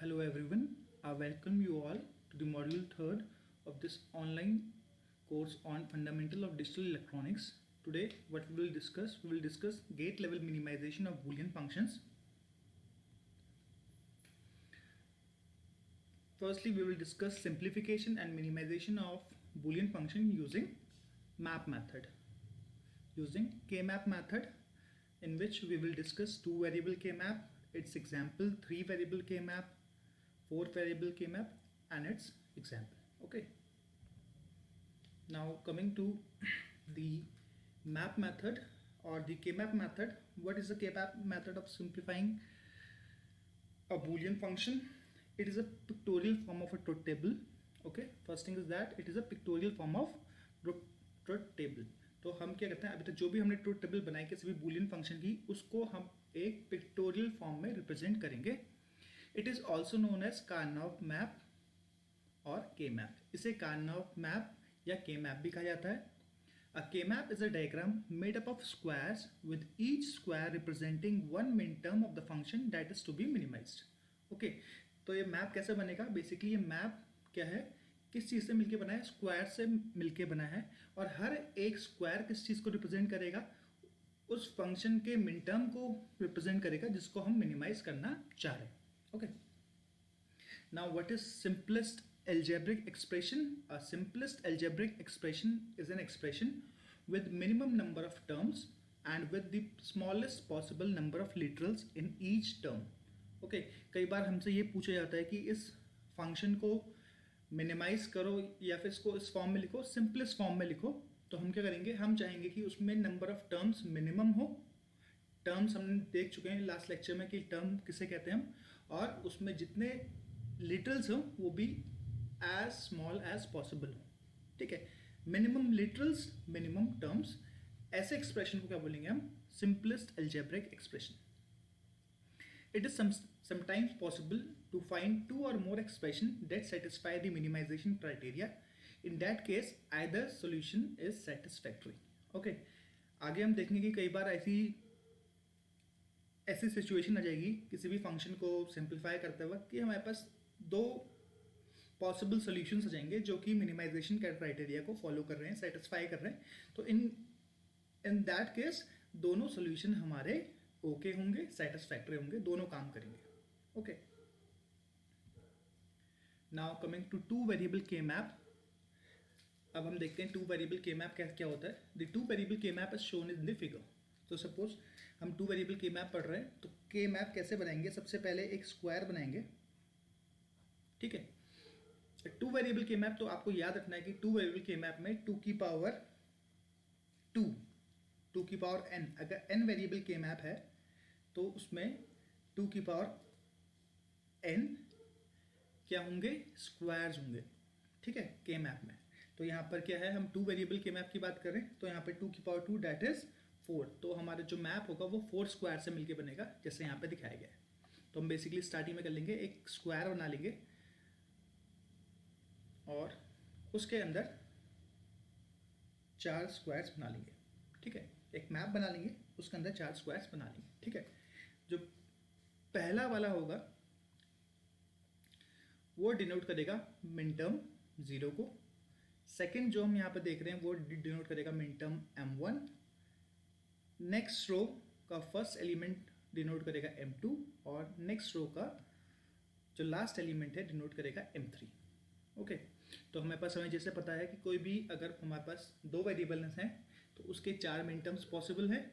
Hello everyone, I welcome you all to the module 3rd of this online course on fundamental of digital electronics. Today what we will discuss gate level minimization of Boolean functions. Firstly, we will discuss simplification and minimization of Boolean function using map method. Using K-map method, in which we will discuss 2 variable K-map, its example, 3 variable K-map, 4 variable K-map and its example. Okay. Now coming to the map method or the K-map method. What is the K-map method of simplifying a Boolean function? It is a pictorial form of a truth table. Okay. First thing is that it is a pictorial form of truth table. तो हम क्या करते हैं, अभी तक जो भी हमने ट्रूथ टेबल बनाई किसी भी बूलियन फंक्शन की, उसको हम एक पिक्टोरियल फॉर्म में रिप्रेजेंट करेंगे. It is also known as Karnaugh map और के मैप. इसे कार्नोव मैप या के मैप भी कहा जाता है. A K map is a diagram made up of squares with each square representing one min term of the function that is to be minimized. Okay, तो ये मैप कैसे बनेगा? बेसिकली ये मैप क्या है, किस चीज़ से मिलके बना है? स्क्वायर से मिलके बना है. और हर एक स्क्वायर किस चीज़ को रिप्रेजेंट करेगा? उस फंक्शन के मिन टर्म को रिप्रेजेंट करेगा जिसको हम मिनिमाइज करना चाह रहे हैं. Okay, now what is simplest algebraic expression? A simplest algebraic expression is an expression with minimum number of terms and with the smallest possible number of literals in each term. Okay, कई बार हमसे ये पूछा जाता है कि इस function को minimise करो या फिर इसको इस फॉर्म में लिखो, सिंपलेस्ट फॉर्म में लिखो. तो हम क्या करेंगे, हम चाहेंगे कि उसमें नंबर ऑफ टर्म्स मिनिमम हो. टर्म्स हमने देख चुके हैं लास्ट लेक्चर में कि टर्म किसे कहते हैं हम, और उसमें जितने लिटरल्स हो वो भी एज स्मॉल एज पॉसिबल हो. ठीक है, मिनिमम लिटरल्स मिनिमम टर्म्स. ऐसे एक्सप्रेशन को क्या बोलेंगे हम? Simplest algebraic expression. It is sometimes possible to find 2 or more expressions that satisfy the minimization criteria. In that case, either solution is satisfactory. Okay, आगे हम देखेंगे कि कई बार ऐसी सिचुएशन आ जाएगी किसी भी फंक्शन को सिंप्लीफाई करते वक्त कि हमारे पास 2 पॉसिबल सॉल्यूशंस आ जाएंगे जो कि मिनिमाइजेशन क्राइटेरिया को फॉलो कर रहे हैं, सेटिस्फाई कर रहे हैं. तो इन दैट केस दोनों सॉल्यूशन हमारे ओके होंगे, सेटिस्फैक्टरी होंगे, दोनों काम करेंगे. Okay, now coming to 2 variable के मैप. अब हम देखते हैं 2 वेरिएबल के मैप क्या होता है. द 2 वेरिएबल के map is shown in the figure. तो सपोज हम 2 वेरिएबल के मैप पढ़ रहे हैं, तो के मैप कैसे बनाएंगे? सबसे पहले एक स्क्वायर बनाएंगे. ठीक है, 2 वेरिएबल के मैप तो आपको याद रखना है कि 2 वेरिएबल के मैप में 2 की पावर 2, 2 की पावर n. अगर n वेरिएबल के मैप है तो उसमें 2 की पावर n क्या होंगे? स्क्वायर्स होंगे. ठीक है, के मैप में. तो यहाँ पर क्या है, हम 2 वेरिएबल के मैप की बात करें तो यहाँ पे 2 की पावर 2 दैट इज 4. तो हमारा जो मैप होगा वो 4 स्क्वायर से मिलके बनेगा जैसे यहाँ पे दिखाया गया है. तो हम बेसिकली स्टार्टिंग में कर लेंगे, एक स्क्वायर बना लेंगे और उसके अंदर 4 स्क्वायर्स बना लेंगे. ठीक है, एक मैप बना लेंगे, उसके अंदर 4 स्क्वायर्स बना लेंगे. ठीक है, जो पहला वाला होगा वो डिनोट करेगा मिन टर्म 0 को. सेकंड जो हम यहाँ पे देख रहे हैं वो डिनोट करेगा min term m1. Next row का फर्स्ट एलिमेंट डिनोट करेगा m2 और नेक्स्ट रो का जो लास्ट एलिमेंट है डिनोट करेगा m3. ओके, तो हमारे पास हमें जैसे पता है कि कोई भी अगर हमारे पास 2 वेरिएबल्स हैं तो उसके 4 मिन टर्म्स पॉसिबल हैं.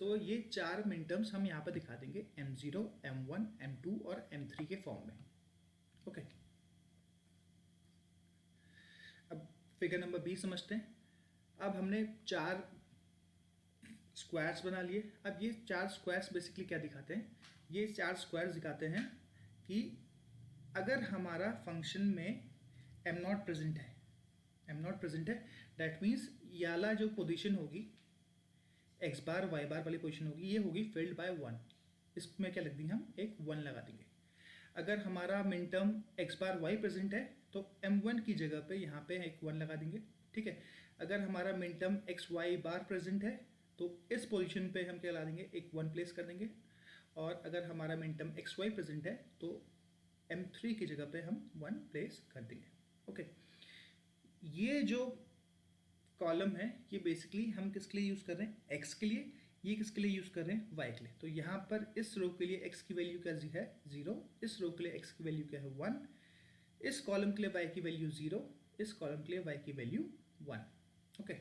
तो ये 4 मिन टर्म्स हम यहाँ पर दिखा देंगे m0, m1, m2 और m3 के फॉर्म में. ओके, अब फिगर नंबर 20 समझते हैं. अब हमने 4 स्क्वायर्स बना लिए. अब ये 4 स्क्वायर्स बेसिकली क्या दिखाते हैं? ये 4 स्क्वायर्स दिखाते हैं कि अगर हमारा फंक्शन में m नॉट प्रेजेंट है, दैट मीन्स याला जो पोजीशन होगी x बार y बार वाली पोजीशन होगी, ये होगी फिल्ड बाय 1. इसमें क्या लग देंगे हम? एक 1 लगा देंगे. अगर हमारा min term x bar y present है तो m1 की जगह पे यहाँ पे एक 1 लगा देंगे. ठीक है, अगर हमारा मिन टर्म x y बार प्रेजेंट है तो इस पोजीशन पे हम क्या ला देंगे? एक 1 प्लेस कर देंगे. और अगर हमारा min term x y present है तो m3 की जगह पे हम 1 प्लेस कर देंगे। ओके, ये जो कॉलम है ये बेसिकली हम किसके लिए यूज़ कर रहे हैं, x के लिए, ये किसके लिए यूज़ कर रहे हैं, y के लिए। तो यहाँ पर इस रो के लिए x की वैल्यू क्या है 0, इस रो के लिए x की वैल्यू क्या है 1, इस कॉलम के लिए y की वैल्यू 0, इस कॉलम के लिए y की वैल्यू 1। ओके,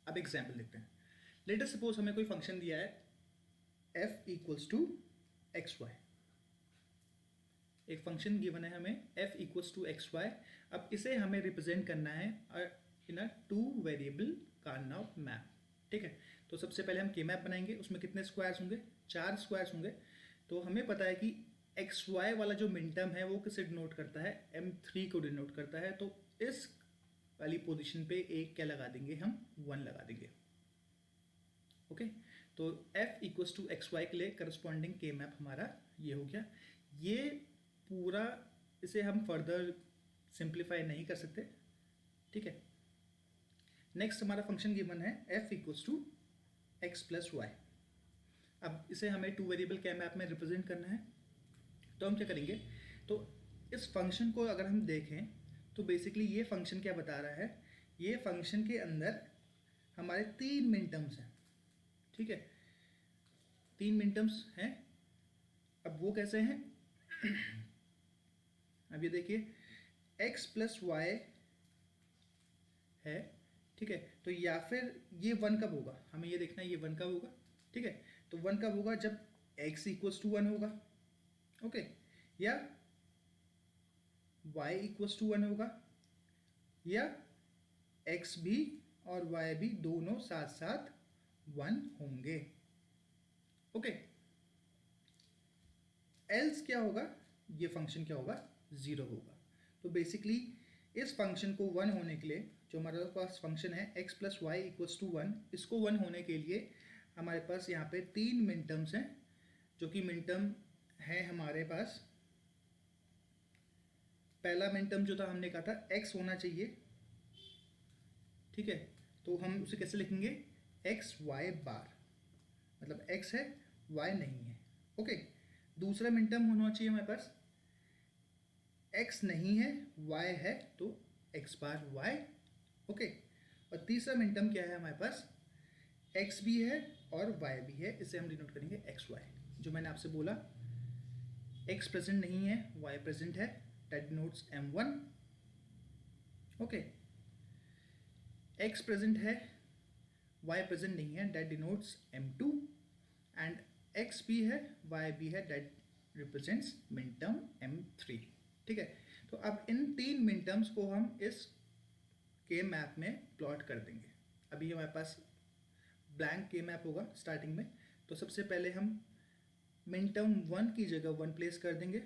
अब एग्जाम्पल देखते हैं। लेट अस सपोज हमें कोई फंक्शन दिया है f equals to x y, एक फंक्शन गिवन है हमें f equals to x y. अब इसे हमें रिप्रेजेंट करना है in a 2 variable Karnaugh map. ठीक है, तो सबसे पहले हम के मैप बनाएंगे, उसमें कितने स्क्वायर्स होंगे, 4 स्क्वायर्स होंगे। तो हमें पता है कि एक्स वाई वाला जो मिन टर्म है वो किसे डिनोट करता है, m3 को डिनोट करता है। तो इस वाली पोजीशन पे एक क्या लगा देंगे, हम 1 लगा देंगे। ओके, तो f equals to x y के लिए करस्पॉन्डिंग के मैप हमारा ये हो गया। ये पूरा इसे हम फर्दर सिंप्लीफाई नहीं कर सकते। ठीक है, नेक्स्ट हमारा फंक्शन गिवन है f equals to x plus y. अब इसे हमें 2 वेरिएबल के मैप में रिप्रेजेंट करना है। तो हम क्या करेंगे, तो इस फंक्शन को अगर हम देखें तो बेसिकली ये फंक्शन क्या बता रहा है, ये फंक्शन के अंदर हमारे 3 मिन टर्म्स हैं। ठीक है, 3 मिन टर्म्स हैं। अब वो कैसे हैं अब ये देखिए x प्लस वाई है। ठीक है, तो या फिर ये 1 कब होगा, हमें ये देखना है ये 1 कब होगा। ठीक है, तो 1 कब होगा, जब x इक्वल्स टू 1 होगा। ओके, या y इक्वल्स टू 1 होगा, या x भी और y भी दोनों साथ साथ 1 होंगे। ओके, एल्स क्या होगा, ये फंक्शन क्या होगा, 0 होगा। तो बेसिकली इस फंक्शन को 1 होने के लिए, जो हमारे पास फंक्शन है x plus y equals to 1, इसको 1 होने के लिए हमारे पास यहाँ पे 3 मिन टर्म्स हैं, जो कि मिन टर्म है हमारे पास। पहला मिन टर्म जो था हमने कहा था x होना चाहिए। ठीक है, तो हम उसे कैसे लिखेंगे, एक्स वाई बार, मतलब x है y नहीं है। ओके, दूसरा मिन टर्म होना चाहिए हमारे पास x नहीं है y है, तो x बार y। ओके, और तीसरा मिन टर्म क्या है हमारे पास, x भी है और y भी है, इसे हम डिनोट करेंगे xy। जो मैंने आपसे बोला x प्रेजेंट नहीं है y प्रेजेंट है, that denotes m1। Okay, x present है y प्रेजेंट नहीं है, that denotes m2, and x भी है y भी है, that represents min term m3। ठीक है, तो अब इन 3 मिन टर्म्स को हम इस के मैप में प्लॉट कर देंगे। अभी हमारे पास ब्लैंक के मैप होगा स्टार्टिंग में। तो सबसे पहले हम मिन टर्म 1 की जगह 1 प्लेस कर देंगे,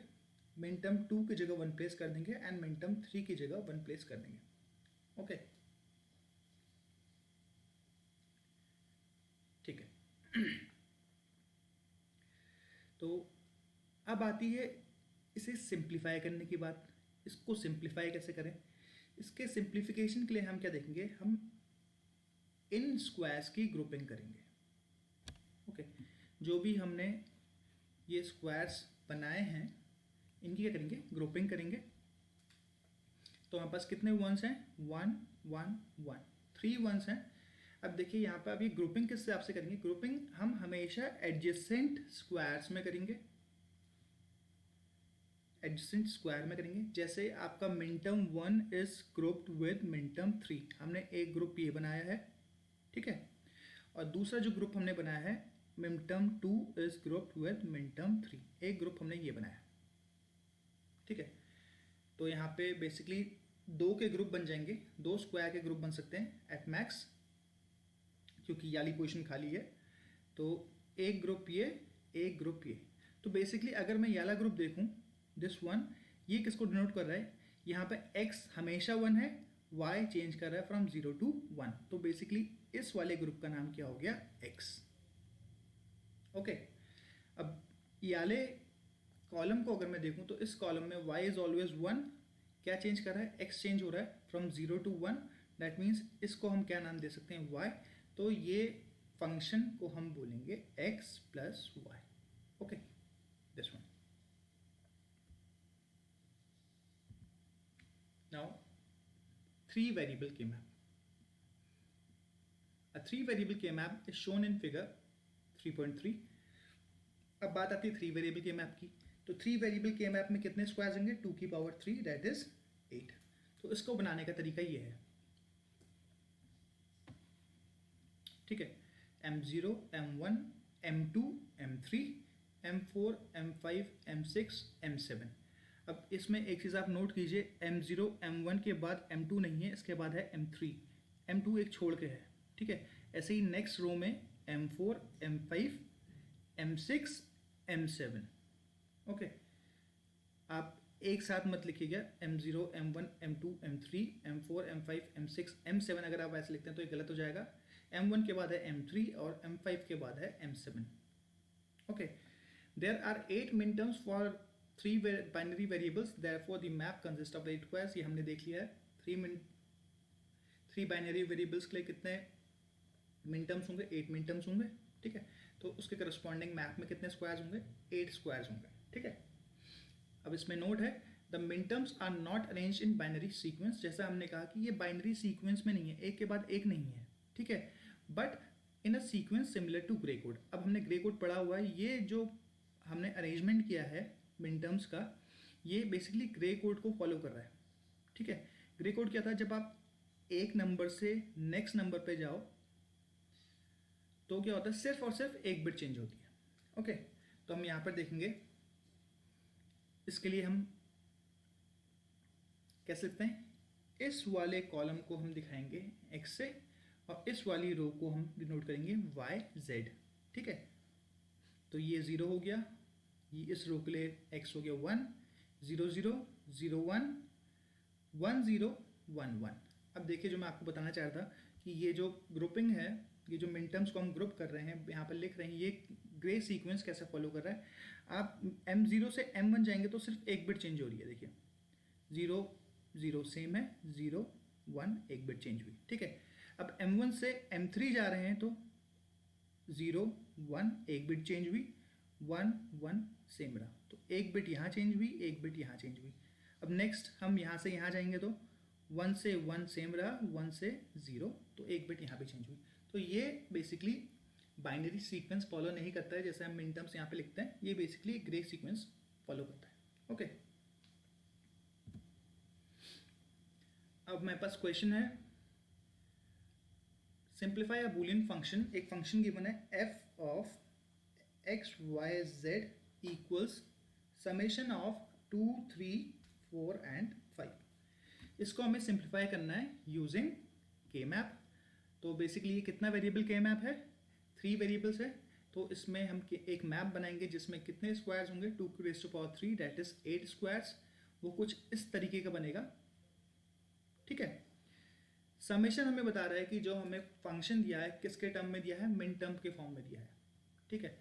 मिन टर्म 2 की जगह 1 प्लेस कर देंगे, एंड मिन टर्म 3 की जगह 1 प्लेस कर देंगे। ओके, ठीक है। तो अब आती है इसे सिंप्लीफाई करने की बात। इसको सिंप्लीफाई कैसे करें, इसके सिंप्लीफिकेशन के लिए हम क्या देखेंगे, हम इन स्क्वायर्स की ग्रुपिंग करेंगे। ओके, जो भी हमने ये स्क्वायर्स बनाए हैं इनकी क्या करेंगे, ग्रुपिंग करेंगे। तो हमारे पास कितने वंस हैं, 1 1 1, 3 वंस हैं। अब देखिए यहाँ पर अभी ग्रुपिंग किस हिसाब से करेंगे, ग्रुपिंग हम हमेशा एडजेसेंट स्क्वायर्स में करेंगे, एडजेसेंट स्क्वायर में करेंगे। जैसे आपका min term 1 is grouped with min term 3, हमने एक ग्रुप ये बनाया है। ठीक है, और दूसरा जो ग्रुप हमने बनाया है min term 2 is grouped with min term 3, एक ग्रुप हमने ये बनाया। ठीक है, तो यहाँ पे बेसिकली 2 के ग्रुप बन जाएंगे, 2 स्क्वायर के ग्रुप बन सकते हैं एट मैक्स, क्योंकि ये वाली पोजीशन खाली है। तो एक ग्रुप ये, एक ग्रुप ये। तो बेसिकली अगर मैं ये वाला ग्रुप देखूं, दिस वन, ये किसको डिनोट कर रहा है, यहाँ पे x हमेशा 1 है, y चेंज कर रहा है फ्रॉम 0 टू 1। तो बेसिकली इस वाले ग्रुप का नाम क्या हो गया, x। ओके, अब ये वाले कॉलम को अगर मैं देखूं तो इस कॉलम में y इज ऑलवेज 1, क्या चेंज कर रहा है, x चेंज हो रहा है फ्रॉम 0 टू 1। दैट मीन्स इसको हम क्या नाम दे सकते हैं, y। तो ये फंक्शन को हम बोलेंगे x plus y. Okay, this one. three variable K-map. A three variable K-map is shown in figure 3.3. अब बात आती है थ्री वेरिएबल के मैप की। तो थ्री वेरिएबल के मैप में कितने स्क्वायर्स होंगे? 2 की पावर 3 दैट इज 8। तो इसको बनाने का तरीका ये है, ठीक है, M0, M1, M2, M3, M4, M5, M6, M7। अब इसमें एक चीज़ आप नोट कीजिए, M0, M1 के बाद M2 नहीं है, इसके बाद है M3, M2 एक छोड़ के है, ठीक है। ऐसे ही नेक्स्ट रो में M4, M5, M6, M7, okay. आप एक साथ मत लिखिएगा M0, M1, M2, M3, M4, M5, M6, M7। अगर आप ऐसे लिखते हैं तो ये गलत हो जाएगा। M1 के बाद है M3 और M5 के बाद है M7, ओके। देयर आर 8 मिन terms for 3 binary variables, therefore the map consist of 8 squares. ये हमने देख लिया है। 3 बाइनरी वेरिएबल्स के लिए कितने मिन टर्म्स होंगे? 8 मिन टर्म्स होंगे, ठीक है। तो उसके करस्पॉन्डिंग मैप में कितने स्क्वायर्स होंगे? 8 स्क्वायर्स होंगे, ठीक है। अब इसमें नोट है, the min terms are not arrange in binary sequence. जैसा हमने कहा कि ये बाइनरी सीक्वेंस में नहीं है, एक के बाद एक नहीं है, ठीक है, but in a sequence similar to Gray code. अब हमने ग्रे कोड पढ़ा हुआ है, ये जो हमने अरेंजमेंट किया है मिन टर्म्स का, ये बेसिकली ग्रे कोड को फॉलो कर रहा है, ठीक है। ग्रे कोड क्या था? जब आप एक नंबर से नेक्स्ट नंबर पे जाओ तो क्या होता है? सिर्फ और सिर्फ एक बिट चेंज होती है, ओके। तो हम यहाँ पर देखेंगे, इसके लिए हम कैसे लिखते हैं? इस वाले कॉलम को हम दिखाएंगे x से और इस वाली रो को हम डिनोट करेंगे y z, ठीक है। तो ये 0 हो गया, ये इस रो के लिए x हो गया 1, 0 0 0 1 1 0 1 1। अब देखिए, जो मैं आपको बताना चाह रहा था कि ये जो ग्रुपिंग है, ये जो मिन टर्म्स को हम ग्रुप कर रहे हैं, यहाँ पर लिख रहे हैं, ये ग्रे सीक्वेंस कैसे फॉलो कर रहा है। आप M0 से M1 जाएंगे तो सिर्फ एक बिट चेंज हो रही है, देखिए 0 0 सेम है, 0 1 एक बिट चेंज हुई, ठीक है। अब M1 से M3 जा रहे हैं तो 0 1 एक बिट चेंज हुई, 1 1 सेम रहा, तो एक बिट यहाँ चेंज हुई, एक बिट यहाँ चेंज हुई। अब नेक्स्ट हम यहाँ से यहाँ जाएंगे तो 1 से 1 सेम रहा, 1 से 0, तो एक बिट यहाँ पे चेंज हुई। तो ये बेसिकली बाइनरी सीक्वेंस फॉलो नहीं करता है, जैसे हम मिन टर्म्स यहाँ पे लिखते हैं, ये बेसिकली ग्रे सीक्वेंस फॉलो करता है, ओके। अब मेरे पास क्वेश्चन है, सिंप्लीफाई अ बूलियन फंक्शन। एक फंक्शन गिवन है f of x y z equals summation of 2 3 4 and 5। इसको हमें सिंप्लीफाई करना है यूजिंग के मैप। तो बेसिकली ये कितना वेरिएबल के मैप है? 3 वेरिएबल्स है। तो इसमें हम एक मैप बनाएंगे जिसमें कितने स्क्वायर्स होंगे? 2 की raise to power 3 that is 8 squares. वो कुछ इस तरीके का बनेगा, ठीक है। समेशन हमें बता रहा है कि जो हमें फंक्शन दिया है किसके टर्म में दिया है? मिन टर्म के फॉर्म में दिया है, ठीक है।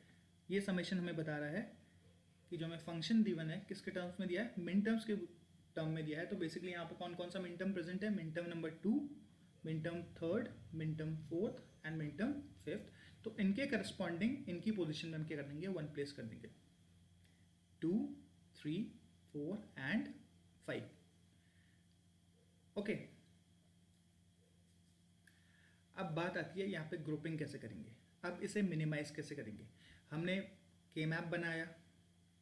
ये समेशन हमें बता रहा है कि जो हमें फंक्शन गिवन है किसके टर्म्स में दिया है? मिन टर्म्स के टर्म में दिया है। तो बेसिकली यहाँ पर कौन कौन सा मिन टर्म प्रेजेंट है? Min term number 2, min term 3, min term 4 and min term 5। तो इनके करस्पॉन्डिंग इनकी पोजीशन में हम क्या कर देंगे? 1 प्लेस कर देंगे, 2 3 4 एंड 5, ओके। अब बात आती है यहाँ पे ग्रुपिंग कैसे करेंगे। अब इसे मिनिमाइज कैसे करेंगे? हमने के मैप बनाया,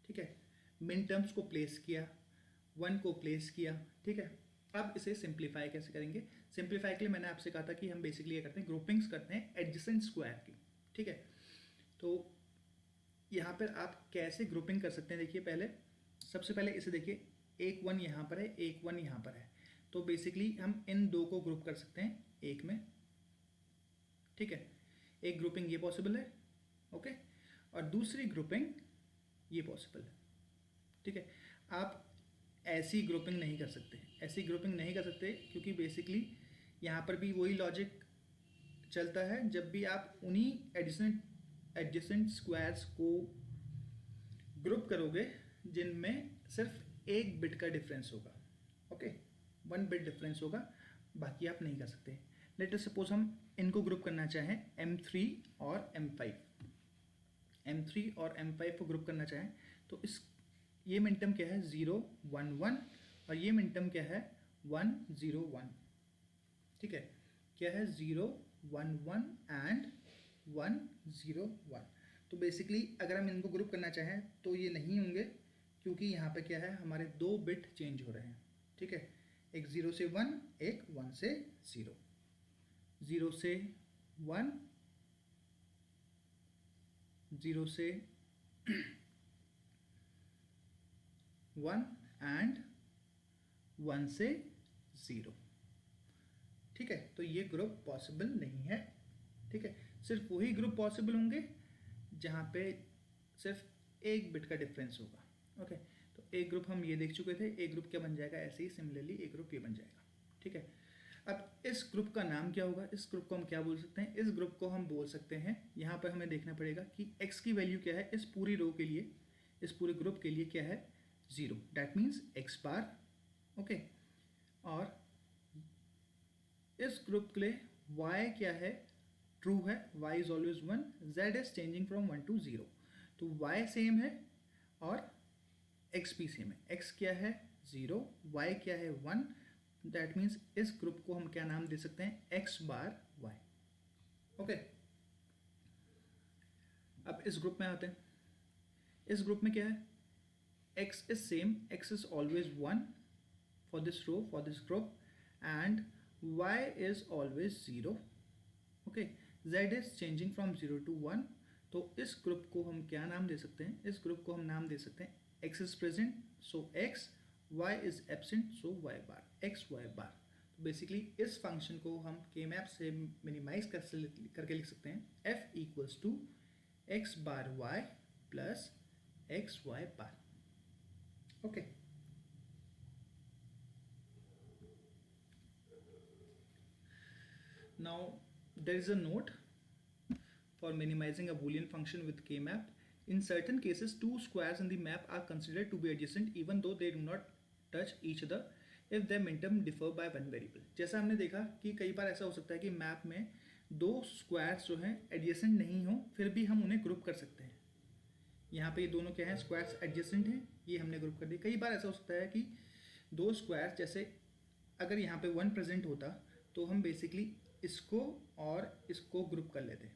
ठीक है, मिन टर्म्स को प्लेस किया, 1 को प्लेस किया, ठीक है। अब इसे सिंप्लीफाई कैसे करेंगे? सिंप्लीफाई के लिए मैंने आपसे कहा था कि हम बेसिकली ये करते हैं, ग्रुपिंग्स करते हैं एडजेसेंट स्क्वायर की, ठीक है। तो यहाँ पर आप कैसे ग्रुपिंग कर सकते हैं? देखिए, पहले सबसे पहले इसे देखिए, एक 1 यहाँ पर है, एक 1 यहाँ पर है। तो बेसिकली हम इन दो को ग्रुप कर सकते हैं एक में, ठीक है। एक ग्रुपिंग ये पॉसिबल है, ओके, और दूसरी ग्रुपिंग ये पॉसिबल है, ठीक है। आप ऐसी ग्रुपिंग नहीं कर सकते, ऐसी ग्रुपिंग नहीं कर सकते क्योंकि बेसिकली यहाँ पर भी वही लॉजिक चलता है। जब भी आप उन्हीं एडजेसेंट स्क्वायर्स को ग्रुप करोगे जिनमें सिर्फ एक बिट का डिफरेंस होगा, ओके, 1 बिट डिफरेंस होगा, बाकी आप नहीं कर सकते। लेट अस सपोज हम इनको ग्रुप करना चाहें, M3 और M5, M3 और M5 को ग्रुप करना चाहें तो ये मिन टर्म क्या है? 0 1 1, और ये मिन टर्म क्या है? 1 0 1, ठीक है, क्या है 0 1 1 एंड 1 0 1। तो बेसिकली अगर हम इनको ग्रुप करना चाहें तो ये नहीं होंगे, क्योंकि यहाँ पे क्या है हमारे 2 बिट चेंज हो रहे हैं। ठीक है, एक 0 से 1, एक 1 से 0, 0 से 1, 0 से 1 एंड 1 से 0। ठीक है, तो ये ग्रुप पॉसिबल नहीं है। ठीक है, सिर्फ वही ग्रुप पॉसिबल होंगे जहाँ पे सिर्फ एक बिट का डिफरेंस होगा। ओके, तो एक ग्रुप हम ये देख चुके थे, एक ग्रुप क्या बन जाएगा, ऐसे ही सिमिलरली एक ग्रुप ये बन जाएगा। ठीक है, अब इस ग्रुप का नाम क्या होगा, इस ग्रुप को हम क्या बोल सकते हैं, इस ग्रुप को हम बोल सकते हैं, यहाँ पर हमें देखना पड़ेगा कि x की वैल्यू क्या है इस पूरी रो के लिए, इस पूरे ग्रुप के लिए क्या है 0, that means x bar. Okay, और इस ग्रुप के लिए y क्या है, ट्रू है, y is always 1, z is changing from 1 to 0, तो y सेम है और x भी सेम है। x क्या है 0, y क्या है 1, दैट मीन्स इस ग्रुप को हम क्या नाम दे सकते हैं, x बार y। ओके, अब इस ग्रुप में आते हैं। इस ग्रुप में क्या है, x is same, x is always 1 for this row, for this group, and y is always 0। Okay, z is changing from 0 to 1, तो इस ग्रुप को हम क्या नाम दे सकते हैं, इस ग्रुप को हम नाम दे सकते हैं x is present so x, y is absent so y bar, x y बार। तो बेसिकली इस फंक्शन को हम K-मैप से मिनिमाइज करके लिख सकते हैं f equals to x bar y plus x y bar. Okay, now there is a note for minimizing a Boolean function with K-map. In certain cases, two squares in the map are considered to be adjacent even though they do not touch each other if their minterm differ by one variable. जैसा हमने देखा कि कई बार ऐसा हो सकता है कि मैप में दो स्क्वायर्स जो हैं एडजेसेंट नहीं हो, फिर भी हम उन्हें ग्रुप कर सकते हैं। यहाँ पे ये दोनों क्या हैं, स्क्वायर्स एडजेसेंट हैं, ये हमने ग्रुप कर दिया। कई बार ऐसा हो सकता है कि दो स्क्वायर्स, जैसे अगर यहाँ पे 1 प्रेजेंट होता तो हम बेसिकली इसको और इसको ग्रुप कर लेते,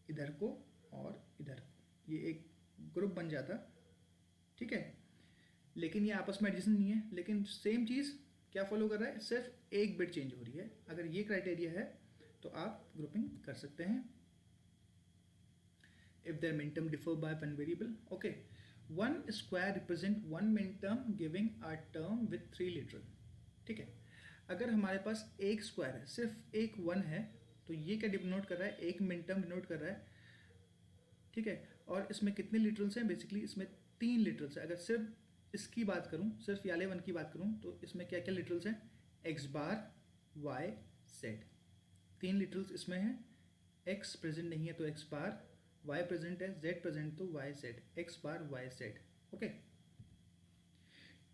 इधर को और इधर को, ये एक ग्रुप बन जाता। ठीक है, लेकिन ये आपस में एडजेसेंट नहीं है, लेकिन सेम चीज़ क्या फॉलो कर रहा है, सिर्फ एक बिट चेंज हो रही है। अगर ये क्राइटेरिया है तो आप ग्रुपिंग कर सकते हैं। If there min term differ by one variable. Okay, one square represent one min term giving a term with 3 literal. ठीक है, अगर हमारे पास एक स्क्वायर है, सिर्फ एक 1 है, तो ये क्या डिनोट कर रहा है, एक मिन टर्म डिनोट कर रहा है। ठीक है, और इसमें कितने लिटरल्स हैं, बेसिकली इसमें 3 लिटरल्स है। अगर सिर्फ इसकी बात करूं, सिर्फ वाले 1 की बात करूं, तो इसमें क्या क्या लिटरल्स हैं, x bar y z, 3 literals इसमें हैं। x प्रेजेंट नहीं है तो x बार, y प्रेजेंट है, z प्रेजेंट तो y z, x bar y z। Okay,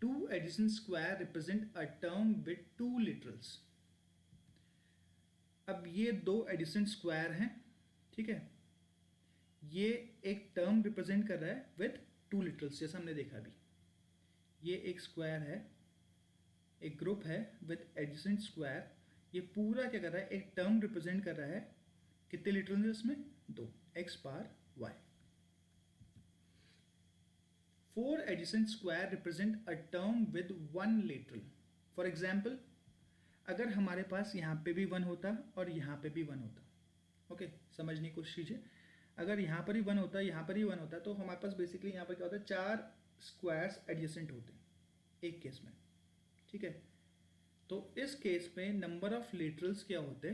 two adjacent square represent a term with 2 literals। अब ये दो adjacent square हैं, ठीक है, ये एक टर्म रिप्रेजेंट कर रहा है विथ 2 लिटरल्स, जैसा हमने देखा अभी। ये एक स्क्वायर है, एक ग्रुप है विथ एडजेसेंट स्क्वायर, ये पूरा क्या कर रहा है, एक टर्म रिप्रेजेंट कर रहा है। कितने लिटरल्स हैं इसमें, 2, x bar y। 4 adjacent square represent a term with 1 literal। For example, अगर हमारे पास यहाँ पे भी 1 होता और यहाँ पे भी 1 होता, ओके, समझने की कोशिश कीजिए। अगर यहाँ पर ही 1 होता, यहाँ पर ही 1 होता, तो हमारे पास बेसिकली यहाँ पर क्या होता है, 4 स्क्वायर्स एडजेसेंट होते हैं एक केस में। ठीक है, तो इस केस में नंबर ऑफ लिटरल्स क्या होते,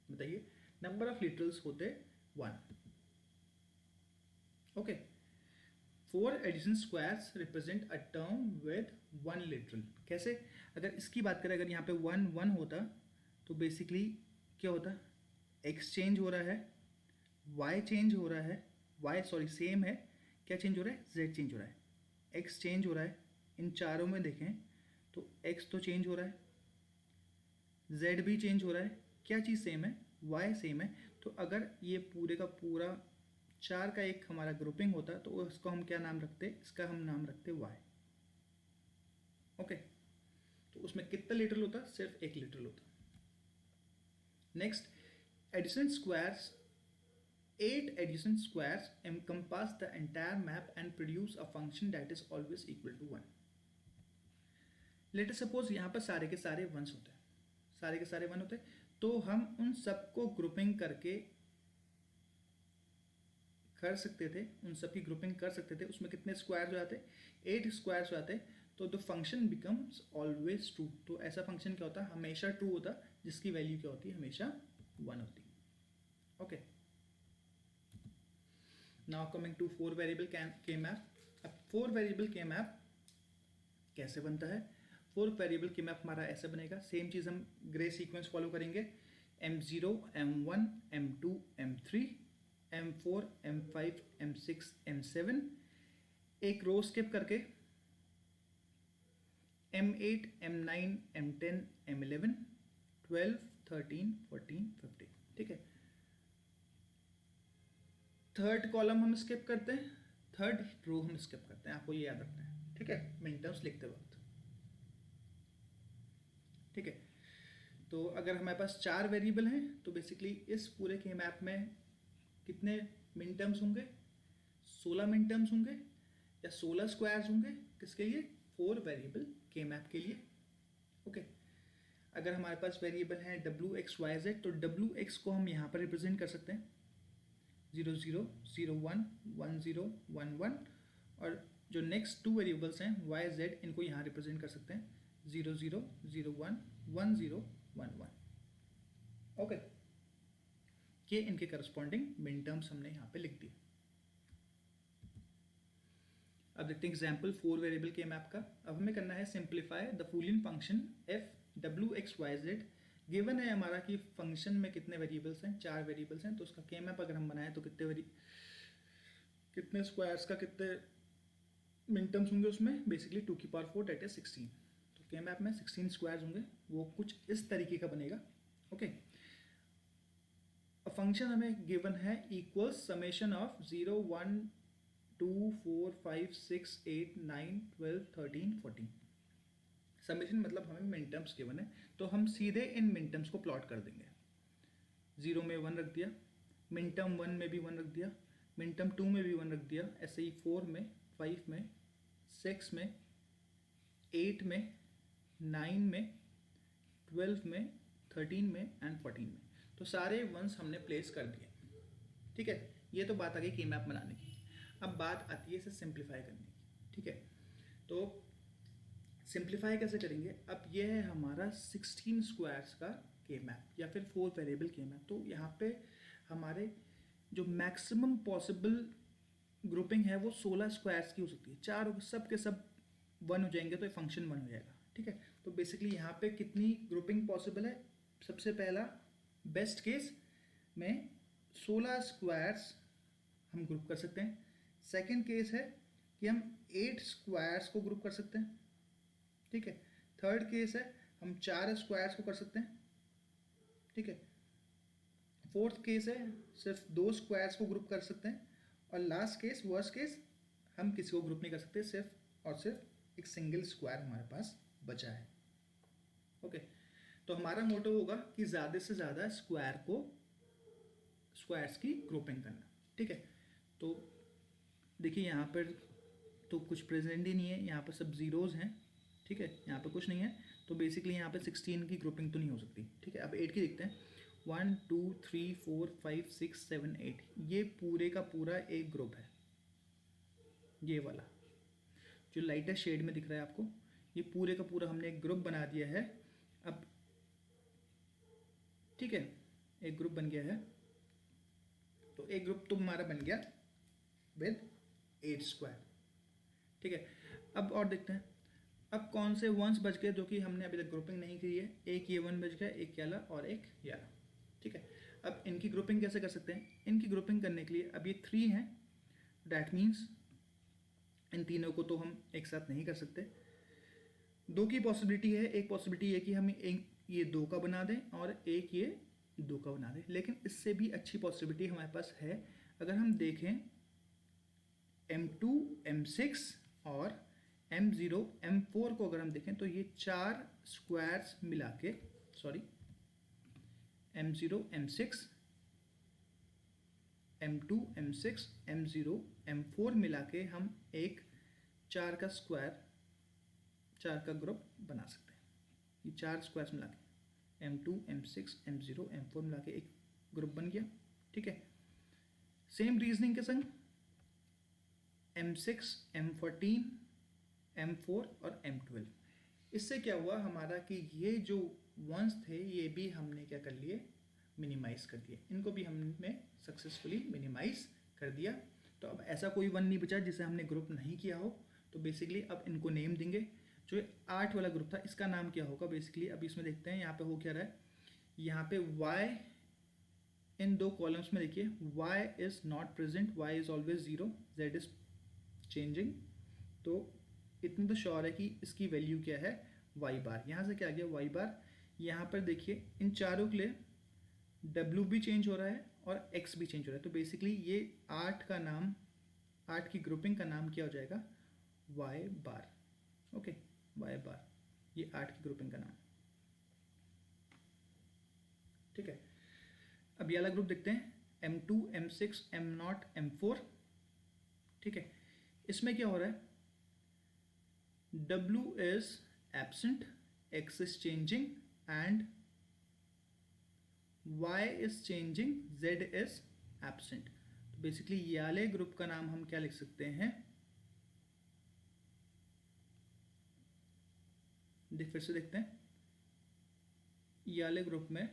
बताइए, नंबर ऑफ लिटरल्स होते 1। Okay, 4 adjacent squares represent a term with 1 literal। कैसे, अगर इसकी बात करें, अगर यहाँ पे 1 1 होता तो बेसिकली क्या होता, x चेंज हो रहा है, y चेंज हो रहा है, y सॉरी सेम है, क्या चेंज हो रहा है, z चेंज हो रहा है, x चेंज हो रहा है। इन चारों में देखें तो x तो चेंज हो रहा है, z भी चेंज हो रहा है, क्या चीज़ सेम है, y सेम है। तो अगर ये पूरे का पूरा 4 का एक हमारा ग्रुपिंग होता तो इसको हम क्या नाम रखते, इसका हम नाम रखते y। ओके, तो उसमें कितना लिटरल होता? सिर्फ एक लिटरल होता। Next, adjacent squares, 8 adjacent squares encompass the entire map and produce a function that is always equal to 1. Let us suppose यहाँ पर सारे के सारे वंस होते हैं, सारे के सारे वन होते हैं, तो हम उन सबको ग्रुपिंग करके कर सकते थे, उन सब की ग्रुपिंग कर सकते थे। उसमें कितने स्क्वायर्स हो जाते? 8 स्क्वायर्स हो जाते। तो the function becomes always true. तो ऐसा फंक्शन क्या होता है? हमेशा ट्रू होता, जिसकी वैल्यू क्या होती है? हमेशा 1 होती। Okay, now coming to 4 variable के मैप। अब 4 वेरिएबल के मैप कैसे बनता है? 4 वेरिएबल के मैप हमारा ऐसे बनेगा। सेम चीज़ हम ग्रे सीक्वेंस फॉलो करेंगे। M0, M1, M2, M3, M4, M5, M6, M7, एक रो स्किप करके M8, M9, M10, M11, 12, 13, 14, 15। ठीक है, थर्ड कॉलम हम स्किप करते हैं, थर्ड रो हम स्किप करते हैं, आपको ये याद रखना है। ठीक है, मिन टर्म्स लिखते वक्त। ठीक है, तो अगर हमारे पास 4 वेरिएबल हैं तो बेसिकली इस पूरे के मैप में कितने मिन टर्म्स होंगे? 16 मिन टर्म्स होंगे या 16 स्क्वायर्स होंगे। किसके लिए? 4 वेरिएबल के मैप के लिए। ओके, अगर हमारे पास वेरिएबल है WX, YZ, तो WX को हम यहाँ पर रिप्रेजेंट कर सकते हैं 0, 0, 0, 1, 1, 0, 1, 1, और जो नेक्स्ट 2 वेरिएबल्स हैं YZ, इनको यहाँ रिप्रेजेंट कर सकते हैं 0, 0, 0, 1, 1, 0, 1, 1। ओके, ये इनके करस्पॉन्डिंग मिन टर्म्स हमने यहाँ पे लिख दिए। अब देखते हैं एग्जाम्पल 4 वेरिएबल के मैप का। अब हमें करना है simplify the Boolean function f(w(x,y,z). Given है हमारा कि फंक्शन में कितने वेरिएबल्स हैं? 4 वेरिएबल्स हैं। तो उसका के मैप अगर हम बनाएं तो कितने स्क्वायर्स का कितने मिन टर्म्स होंगे उसमें? बेसिकली 2 की पावर 4, दैट इज 16। तो के मैप में 16 स्क्वायर्स होंगे। वो कुछ इस तरीके का बनेगा। ओके, फंक्शन हमें गिवन है इक्वल्स समेशन ऑफ 0, 1, 2, 4, 5, 6, 8, 9, 12, 13, 14। समेशन मतलब हमें मिन टर्म्स गिवन है, तो हम सीधे इन मिन टर्म्स को प्लॉट कर देंगे। 0 में 1 रख दिया, मिन टर्म 1 में भी 1 रख दिया, मिन टर्म 2 में भी 1 रख दिया, ऐसे ही 4 में, 5 में, 6 में, 8 में, 9 में, 12 में, 13 में एंड 14 में। तो सारे वंस हमने प्लेस कर दिए। ठीक है, ये तो बात आ गई के मैप बनाने की। अब बात आती है इसे सिंप्लीफाई करने की। ठीक है, तो सिंप्लीफाई कैसे करेंगे? अब ये है हमारा 16 स्क्वायर्स का के मैप या फिर 4 वेरिएबल के मैप। तो यहाँ पे हमारे जो मैक्सिमम पॉसिबल ग्रुपिंग है वो 16 स्क्वायर्स की हो सकती है। 4 सब के सब 1 हो जाएंगे तो ये फंक्शन 1 हो जाएगा। ठीक है, तो बेसिकली यहाँ पे कितनी ग्रुपिंग पॉसिबल है? सबसे पहला बेस्ट केस में 16 स्क्वायर्स हम ग्रुप कर सकते हैं। सेकंड केस है कि हम 8 स्क्वायर्स को ग्रुप कर सकते हैं। ठीक है, थर्ड केस है हम 4 स्क्वायर्स को कर सकते हैं। ठीक है, फोर्थ केस है सिर्फ 2 स्क्वायर्स को ग्रुप कर सकते हैं, और लास्ट केस, वर्स्ट केस, हम किसी को ग्रुप नहीं कर सकते, सिर्फ और सिर्फ एक सिंगल स्क्वायर हमारे पास बचा है। ओके, तो हमारा मोटो होगा कि ज़्यादा से ज़्यादा स्क्वायर्स की ग्रुपिंग करना। ठीक है, तो देखिए यहाँ पर तो कुछ प्रेजेंट ही नहीं है, यहाँ पर सब जीरोज़ हैं। ठीक है, यहाँ पर कुछ नहीं है, तो बेसिकली यहाँ पर 16 की ग्रुपिंग तो नहीं हो सकती। ठीक है, अब 8 की देखते हैं। 1, 2, 3, 4, 5, 6, 7, 8, ये पूरे का पूरा एक ग्रुप है। ये वाला जो लाइटर शेड में दिख रहा है आपको, ये पूरे का पूरा हमने एक ग्रुप बना दिया है। अब ठीक है, एक ग्रुप बन गया है, तो एक ग्रुप तो हमारा बन गया विद 8 स्क्वायर। ठीक है, अब और देखते हैं अब कौन से वंस बच गए जो कि हमने अभी तक ग्रुपिंग नहीं की है। एक ये 1 बच गया, एक ये वाला और एक ये वाला। ठीक है, अब इनकी ग्रुपिंग कैसे कर सकते हैं? इनकी ग्रुपिंग करने के लिए अब ये 3 हैं, डैट मीन्स इन तीनों को तो हम एक साथ नहीं कर सकते। 2 की पॉसिबिलिटी है। एक पॉसिबिलिटी है कि हम एक ये 2 का बना दें और एक ये 2 का बना दें, लेकिन इससे भी अच्छी पॉसिबिलिटी हमारे पास है। अगर हम देखें M2, M6 और M0 M4 को अगर हम देखें तो ये 4 स्क्वायर्स मिला के, sorry, M0 M6 M2 M6 M0 M4 मिला के हम एक 4 का स्क्वायर, 4 का ग्रुप बना सकते हैं। ये 4 स्क्वायर्स मिला के M2 M6 M0 M4 मिला के एक ग्रुप बन गया। ठीक है, सेम रीजनिंग के संग M6 M14 M4 और M12, इससे क्या हुआ हमारा कि ये जो वंस थे ये भी हमने क्या कर लिए, मिनिमाइज कर दिए, इनको भी हमने सक्सेसफुली मिनिमाइज कर दिया। तो अब ऐसा कोई वन नहीं बचा जिसे हमने ग्रुप नहीं किया हो, तो बेसिकली अब इनको नेम देंगे। जो 8 वाला ग्रुप था इसका नाम क्या होगा बेसिकली, अब इसमें देखते हैं यहाँ पे हो क्या रहा है। यहाँ पे y इन 2 कॉलम्स में देखिए y is not present, y is always 0, z is changing. तो इतना तो श्योर है कि इसकी वैल्यू क्या है, y बार। यहाँ से क्या आ गया y बार। यहाँ पर देखिए इन चारों के लिए w भी चेंज हो रहा है और x भी चेंज हो रहा है। तो बेसिकली ये 8 का नाम, 8 की ग्रुपिंग का नाम क्या हो जाएगा, y बार। ओके, y बार, ये 8 की ग्रुपिंग का नाम। ठीक है, अब ये वाला ग्रुप देखते हैं M2 M6 M0 M4। ठीक है, इसमें क्या हो रहा है, W is absent, X is changing and Y is changing, Z is absent। तो बेसिकली ये वाले ग्रुप का नाम हम क्या लिख सकते हैं, फिर से देखते हैं। ये वाले ग्रुप में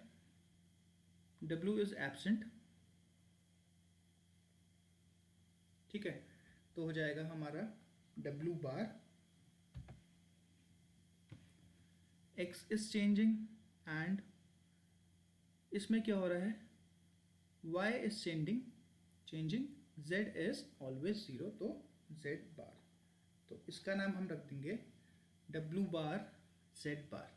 W is absent, ठीक है, तो हो जाएगा हमारा W bar, X is changing and इसमें क्या हो रहा है, Y is changing, Z is always 0, तो Z बार। तो इसका नाम हम रख देंगे W बार Z बार।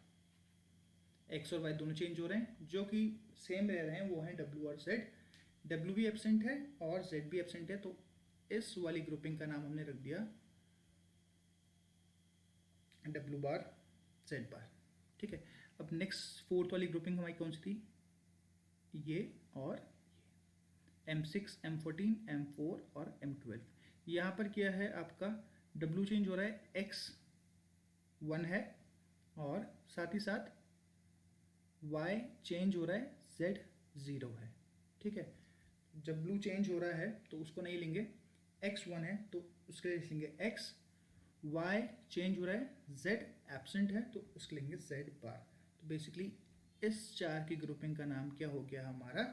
X और Y दोनों चेंज हो रहे हैं, जो कि सेम रह रहे हैं वो हैं W और Z। W भी एब्सेंट है और Z भी एब्सेंट है, तो इस वाली ग्रुपिंग का नाम हमने रख दिया W बार Z बार। ठीक है, अब नेक्स्ट 4th वाली ग्रुपिंग हमारी कौन सी थी, ये और ये M6 M14 M4 और M12। यहाँ पर क्या है आपका W चेंज हो रहा है, X 1 है और साथ ही साथ Y चेंज हो रहा है, Z 0 है। ठीक है, W चेंज हो रहा है तो उसको नहीं लेंगे, X 1 है तो उसके लिए लेंगे X, Y चेंज हो रहा है, Z एब्सेंट है तो उसके लेंगे Z बार। तो बेसिकली इस 4 की ग्रुपिंग का नाम क्या हो गया हमारा,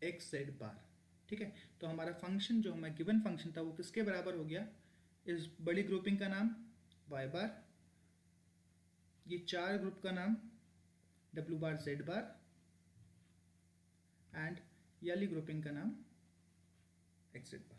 XZ बार। ठीक है, तो हमारा फंक्शन जो हमारा गिवन फंक्शन था वो किसके बराबर हो गया, इस बड़ी ग्रुपिंग का नाम Y बार, ये 4 ग्रुप का नाम W bar Z bar and याली ग्रुपिंग का नाम XZ बार।